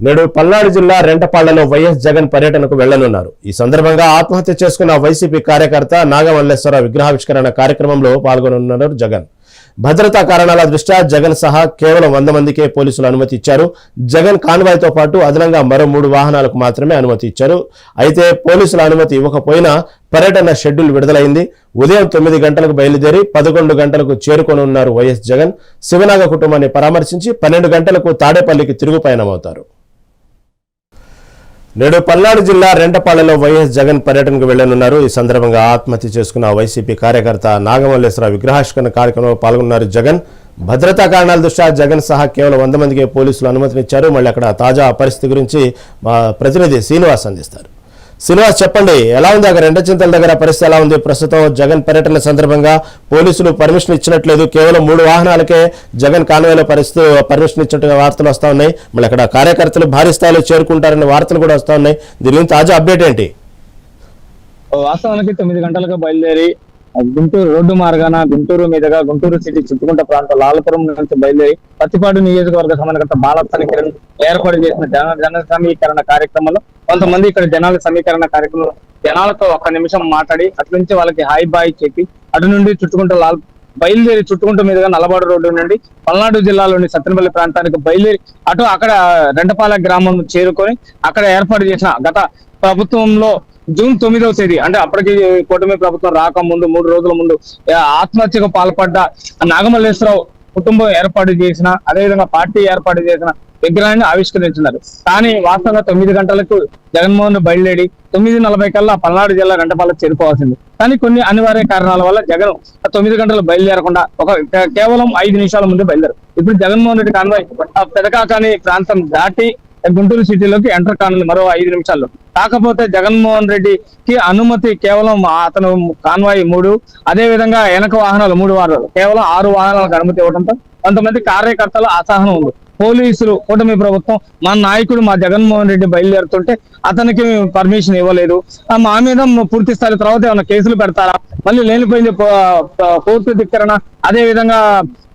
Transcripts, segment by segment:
నేడు పల్నాడు జిల్లా రెంటపాళ్లలో వైఎస్ జగన్ పర్యటనకు వెళ్లనున్నారు. ఈ సందర్భంగా ఆత్మహత్య చేసుకున్న వైసీపీ కార్యకర్త నాగమల్లేశ్వర విగ్రహావిష్కరణ కార్యక్రమంలో పాల్గొనున్నారు జగన్. భద్రతా కారణాల దృష్ట్యా జగన్ సహా కేవలం 100 మందికే పోలీసులు అనుమతి ఇచ్చారు. జగన్ కాన్వాయ్తో పాటు అదనంగా మరో 3 వాహనాలకు మాత్రమే అనుమతి ఇచ్చారు. అయితే పోలీసుల అనుమతి ఇవ్వకపోయినా పర్యటన షెడ్యూల్ విడుదలైంది. ఉదయం 9 గంటలకు బయలుదేరి 11 గంటలకు చేరుకోనున్నారు వైఎస్ జగన్. శివనాగ కుటుంబాన్ని పరామర్శించి 12 గంటలకు తాడేపల్లికి తిరుగు పయనమవుతారు. నేడు పల్నాడు జిల్లా రెంటపాళ్లలో వైఎస్ జగన్ పర్యటనకు వెళ్లనున్నారు. ఈ సందర్భంగా ఆత్మహత్య చేసుకున్న వైసీపీ కార్యకర్త నాగమల్లేశ్వర విగ్రహావిష్కరణ కార్యక్రమంలో పాల్గొన్నారు జగన్. భద్రతా కారణాల దృష్ట్యా జగన్ సహా కేవలం 100 మందికే పోలీసులు అనుమతినిచ్చారు. మళ్ళీ అక్కడ తాజా పరిస్థితి గురించి మా ప్రతినిధి శ్రీనివాస్ అందిస్తారు. శ్రీనివాస్, చెప్పండి, ఎలా ఉంది అక్కడ రెంటచింతల దగ్గర పరిస్థితి ఎలా ఉంది? ప్రస్తుతం జగన్ పర్యటన సందర్భంగా పోలీసులు పర్మిషన్ ఇచ్చినట్లేదు, కేవలం 3 వాహనాలకే జగన్ కాన్వాయ్లో పర్మిషన్ ఇచ్చినట్టుగా వార్తలు వస్తా ఉన్నాయి. మళ్ళీ అక్కడ కార్యకర్తలు భారీ స్థాయిలో చేరుకుంటారనే వార్తలు కూడా వస్తా ఉన్నాయి. దీని తాజా అప్డేట్ ఏంటి? వాస్తవానికి 9 గంటలకు బయలుదేరి గుంటూరు రోడ్డు మార్గాన గుంటూరు మీదుగా గుంటూరు సిటీ చుట్టుకుంట ప్రాంతం లాలపురం నుంచి బయలుదేరి పత్తిపాడు నియోజకవర్గ సంబంధకర్త బాలసాని కిరణ్ ఏర్పాటు చేసిన జన సమీకరణ కార్యక్రమంలో కొంతమంది ఇక్కడ జనాల సమీకరణ కార్యక్రమంలో జనాలతో 1 నిమిషం మాట్లాడి అటు నుంచి వాళ్ళకి హాయ్ బాయ్ చెప్పి అటు నుండి బయలుదేరి చుట్టుకుంట మీదుగా నల్లబాడు రోడ్డు నుండి పల్నాడు జిల్లాలోని సత్తెనపల్లి ప్రాంతానికి బయలుదేరి అక్కడ రెంటపాల గ్రామం చేరుకొని అక్కడ ఏర్పాటు చేసిన గత ప్రభుత్వంలో జూన్ 9వ తేదీ అంటే అప్పటికి కూటమి ప్రభుత్వం రాకముందు 3 రోజుల ముందు ఆత్మహత్యకు పాల్పడ్డ నాగమల్లేశ్వరరావు కుటుంబం ఏర్పాటు చేసిన అదేవిధంగా పార్టీ ఏర్పాటు చేసిన విగ్రహాన్ని ఆవిష్కరించినారు. కానీ వాస్తవంగా 9 గంటలకు జగన్మోహన్ బయలుదేరి 9:40 కల్లా పల్నాడు జిల్లా రెంటపాలకు చేరుకోవాల్సింది. కానీ కొన్ని అనివార్య కారణాల వల్ల జగన్ 9 గంటలు బయలుదేరకుండా కేవలం 5 నిమిషాల ముందు బయలుదేరు. ఇప్పుడు జగన్మోహన్ రెడ్డి కాన్వాయ్ పెదకాకాని ప్రాంతం దాటి గుంటూరు సిటీలోకి ఎంటర్ కానుంది మరో 5 నిమిషాల్లో. కాకపోతే జగన్మోహన్ రెడ్డికి అనుమతి కేవలం అతను కాన్వాయ్ 3, అదే విధంగా వెనక వాహనాలు 3 వాహనాలు, కేవలం 6 వాహనాలకు అనుమతి ఇవ్వడంతో కొంతమంది కార్యకర్తల అసహనం ఉంది. పోలీసులు కూటమి ప్రభుత్వం మా నాయకుడు మా జగన్మోహన్ రెడ్డి బయలుదేరుతుంటే అతనికి పర్మిషన్ ఇవ్వలేదు, మా మీద పూర్తి స్థాయి తర్వాత ఏమైనా కేసులు పెడతారా, మళ్ళీ లేనిపోయింది కోర్టు ధిక్కరణ, అదే విధంగా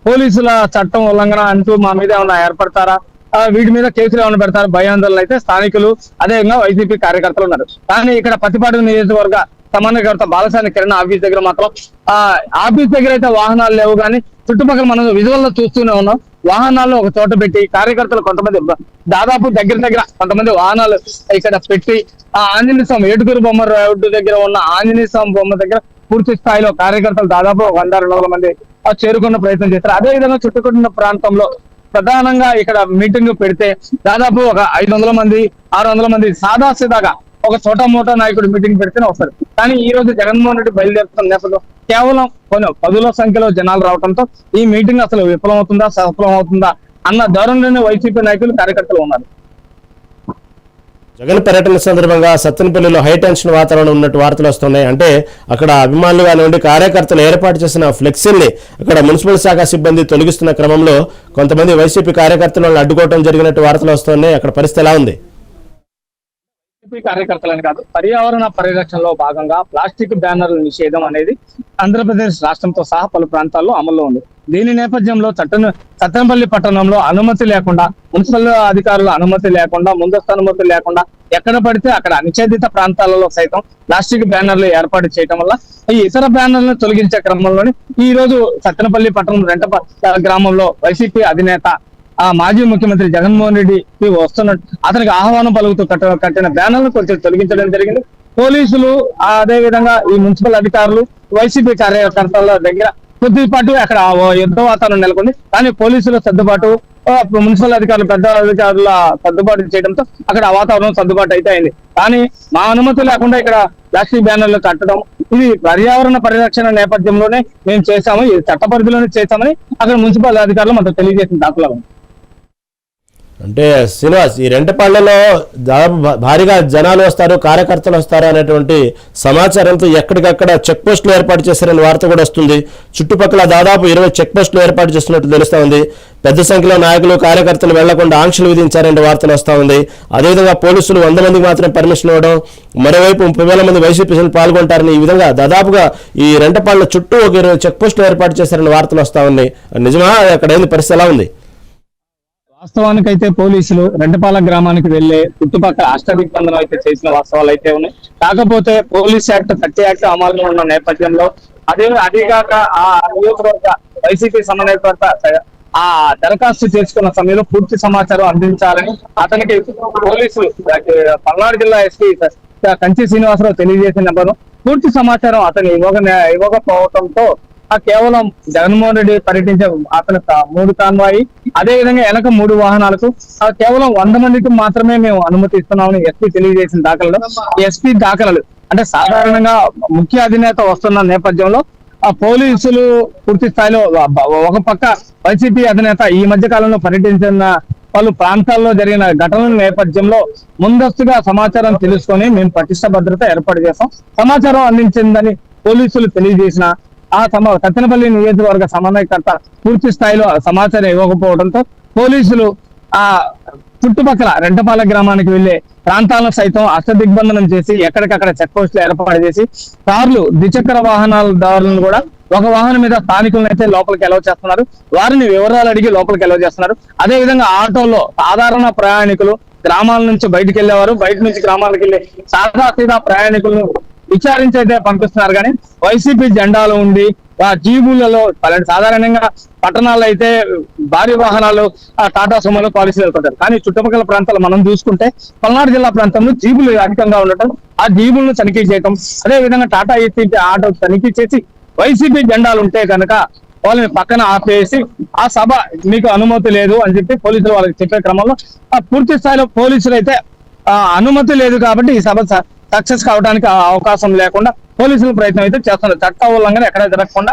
పోలీసుల చట్టం ఉల్లంఘన అంటూ మా మీద ఏమైనా ఏర్పడతారా, వీటి మీద కేసులు ఏమైనా పెడతారు భయాందోళన అయితే స్థానికులు అదేవిధంగా వైసీపీ కార్యకర్తలు ఉన్నారు. కానీ ఇక్కడ పత్తిపాడు నియోజకవర్గ సమన్వయకర్త బాలసాని కిరణ్ ఆఫీస్ దగ్గర మాత్రం ఆఫీస్ దగ్గర అయితే వాహనాలు లేవు, కానీ చుట్టుపక్కల మనం విజువల్ లో చూస్తూనే ఉన్నాం. వాహనాల్లో ఒక చోట పెట్టి కార్యకర్తలు కొంతమంది దాదాపు దగ్గర కొంతమంది వాహనాలు ఇక్కడ పెట్టి ఆ ఆంజనేయ స్వామి ఏటుకూరు బొమ్మ రోడ్డు దగ్గర ఉన్న ఆంజనేయ స్వామి బొమ్మ దగ్గర పూర్తి స్థాయిలో కార్యకర్తలు దాదాపు 100-200 మంది చేరుకున్న ప్రయత్నం చేస్తారు. అదేవిధంగా చుట్టుకున్న ప్రాంతంలో ప్రధానంగా ఇక్కడ మీటింగ్ పెడితే దాదాపు ఒక 500 మంది 600 మంది సాదాసీదాగా ఒక చోటా మోటా నాయకుడు మీటింగ్ పెడితేనే వస్తారు. కానీ ఈ రోజు జగన్మోహన్ రెడ్డి బయలుదేరుతున్న నేపథ్యంలో కేవలం కొన్ని 10ల సంఖ్యలో జనాలు రావడంతో ఈ మీటింగ్ అసలు విఫలం అవుతుందా సఫలం అవుతుందా అన్న ధోరణిలోనే వైసీపీ నాయకులు కార్యకర్తలు ఉన్నారు. జగన్ పర్యటన సందర్భంగా సత్తెనపల్లిలో హై టెన్షన్ వాతావరణం ఉన్నట్టు వార్తలు వస్తున్నాయి. అంటే అక్కడ అభిమానులు కానివ్వండి, కార్యకర్తలు ఏర్పాటు చేసిన ఫ్లెక్సీల్ని అక్కడ మున్సిపల్ శాఖ సిబ్బంది తొలగిస్తున్న క్రమంలో కొంతమంది వైసీపీ కార్యకర్తలను అడ్డుకోవడం జరిగినట్టు వార్తలు వస్తున్నాయి. అక్కడ పరిస్థితి ఎలా ఉంది? వైసీపీ కార్యకర్తలని కాదు, పర్యావరణ పరిరక్షణలో భాగంగా ప్లాస్టిక్ బ్యానర్ల నిషేధం అనేది ఆంధ్రప్రదేశ్ రాష్ట్రంతో సహా పలు ప్రాంతాల్లో అమల్లో ఉంది. దీని నేపథ్యంలో సత్తెనపల్లి పట్టణంలో అనుమతి లేకుండా, మున్సిపల్ అధికారుల అనుమతి లేకుండా, ముందస్తు అనుమతి లేకుండా ఎక్కడ పడితే అక్కడ నిషేధిత ప్రాంతాలలో సైతం ప్లాస్టిక్ బ్యానర్లు ఏర్పాటు చేయడం వల్ల ఈ ఇతర బ్యానర్లను తొలగించే క్రమంలోనే ఈ రోజు సత్తెనపల్లి పట్టణం రెంటపాల గ్రామంలో వైసీపీ అధినేత మాజీ ముఖ్యమంత్రి జగన్మోహన్ రెడ్డి వస్తున్నట్టు అతనికి ఆహ్వానం పలుకుతూ కట్టిన బ్యానర్లను కొంచెం తొలగించడం జరిగింది. పోలీసులు అదే విధంగా ఈ మున్సిపల్ అధికారులు వైసీపీ కార్యకర్తల దగ్గర కొద్దిపాటు అక్కడ యుద్ధ వాతావరణం నెలకొంది. కానీ పోలీసుల సర్దుబాటు, మున్సిపల్ అధికారులు పెద్ద అధికారుల సర్దుబాటు చేయడంతో అక్కడ వాతావరణం సర్దుబాటు అయితే అయింది. కానీ మా అనుమతి లేకుండా ఇక్కడ ప్లాస్టిక్ బ్యానర్లు కట్టడం ఇది పర్యావరణ పరిరక్షణ నేపథ్యంలోనే మేము చేశాము, ఇది చట్ట పరిధిలోనే చేశామని అక్కడ మున్సిపల్ అధికారులు మనకు తెలియజేసిన దాఖలా. అంటే శ్రీనివాస్, ఈ రెంటపాళ్లలో దాదాపు భారీగా జనాలు వస్తారు, కార్యకర్తలు వస్తారు అనేటువంటి సమాచారంతో ఎక్కడికక్కడ చెక్ పోస్టులు ఏర్పాటు చేశారని వార్త కూడా వస్తుంది. చుట్టుపక్కల దాదాపు 20 చెక్ పోస్టులు ఏర్పాటు చేస్తున్నట్టు తెలుస్తా ఉంది. పెద్ద సంఖ్యలో నాయకులు కార్యకర్తలు వెళ్లకుండా ఆంక్షలు విధించారనే వార్తలు వస్తా ఉంది. అదేవిధంగా పోలీసులు 100 మందికి మాత్రం పర్మిషన్ ఇవ్వడం, మరోవైపు 30,000 మంది వైసీపీ పాల్గొంటారని ఈ విధంగా దాదాపుగా ఈ రెంటపాళ్ల చుట్టూ ఒక 20 చెక్ పోస్టులు ఏర్పాటు చేశారని వార్తలు వస్తా ఉన్నాయి. నిజమా? అక్కడ ఏంది పరిస్థితి ఎలా ఉంది? వాస్తవానికైతే పోలీసులు రెంటపాల గ్రామానికి వెళ్లే చుట్టుపక్కల అష్టదిగ్బంధనం అయితే చేసిన వాస్తవాలు అయితే ఉన్నాయి. కాకపోతే పోలీస్ యాక్ట్ 30 యాక్ట్ అమలులో ఉన్న నేపథ్యంలో అదేగాక ఆ నియోజకవర్గ వైసీపీ సమన్వయకర్త ఆ దరఖాస్తు చేసుకున్న సమయంలో పూర్తి సమాచారం అందించాలని అతనికి పోలీసులు పల్నాడు జిల్లా ఎస్పీ కంచి శ్రీనివాసరావు తెలియజేసిన నెంబరు పూర్తి సమాచారం అతను ఇవ్వకపోవడంతో కేవలం జగన్మోహన్ రెడ్డి పర్యటించే అతను 3 కాన్వాయి, అదే విధంగా వెనక 3 వాహనాలకు కేవలం 100 మందికి మాత్రమే మేము అనుమతి ఇస్తున్నామని ఎస్పీ తెలియజేసిన దాఖలలో ఎస్పీ దాఖలు అంటే సాధారణంగా ముఖ్య అధినేత వస్తున్న నేపథ్యంలో ఆ పోలీసులు పూర్తి స్థాయిలో ఒక పక్క వైసీపీ అధినేత ఈ మధ్య కాలంలో పర్యటించిన పలు ప్రాంతాల్లో జరిగిన ఘటనల నేపథ్యంలో ముందస్తుగా సమాచారం తెలుసుకొని మేము పటిష్ట భద్రత ఏర్పాటు చేస్తాం, సమాచారం అందించిందని పోలీసులు తెలియజేసిన సత్తెనపల్లి నియోజకవర్గ సమన్వయకర్త పూర్తి స్థాయిలో సమాచారం ఇవ్వకపోవడంతో పోలీసులు ఆ చుట్టుపక్కల రెంటపాల గ్రామానికి వెళ్లే ప్రాంతాలను సైతం అష్టదిగ్బంధనం చేసి ఎక్కడికక్కడ చెక్ పోస్టులు ఏర్పాటు చేసి కార్లు ద్విచక్ర వాహనాల దారులను కూడా ఒక వాహనం మీద స్థానికులను అయితే లోపలికి ఎలవ్ చేస్తున్నారు, వారిని వివరాలు అడిగి లోపలికి ఎలవ్ చేస్తున్నారు. అదే విధంగా ఆటోలో సాధారణ ప్రయాణికులు గ్రామాల నుంచి బయటకు వెళ్లేవారు, బయట నుంచి గ్రామాలకు వెళ్లే సీదా ప్రయాణికులను విచారించి అయితే పంపిస్తున్నారు. కానీ వైసీపీ జెండాలు ఉండి ఆ జీబులలో సాధారణంగా పట్టణాల్లో అయితే భారీ వాహనాలు టాటా సుమోలో పాలసీలు వెళ్తుంటారు. కానీ చుట్టుపక్కల ప్రాంతాలు మనం చూసుకుంటే పల్నాడు జిల్లా ప్రాంతంలో జీబులు అధికంగా ఉండటం, ఆ జీబులను తనిఖీ చేయటం, అదే విధంగా టాటా ఏసీ ఆటో తనిఖీ చేసి వైసీపీ జెండాలు ఉంటే కనుక వాళ్ళని పక్కన ఆపేసి ఆ సభ మీకు అనుమతి లేదు అని చెప్పి పోలీసులు వాళ్ళకి చెప్పే క్రమంలో పూర్తి స్థాయిలో పోలీసులు అయితే అనుమతి లేదు కాబట్టి ఈ సభ సక్సెస్ కావడానికి అవకాశం లేకుండా పోలీసులు ప్రయత్నం అయితే చేస్తున్నారు. చట్ట ఉల్లంఘన ఎక్కడ జరగకుండా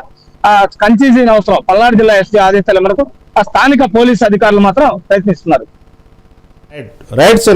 కంచి శ్రీనివాసరావు పల్నాడు జిల్లా ఎస్పీ ఆదేశాల మేరకు ఆ స్థానిక పోలీసు అధికారులు మాత్రం ప్రయత్నిస్తున్నారు. రైట్.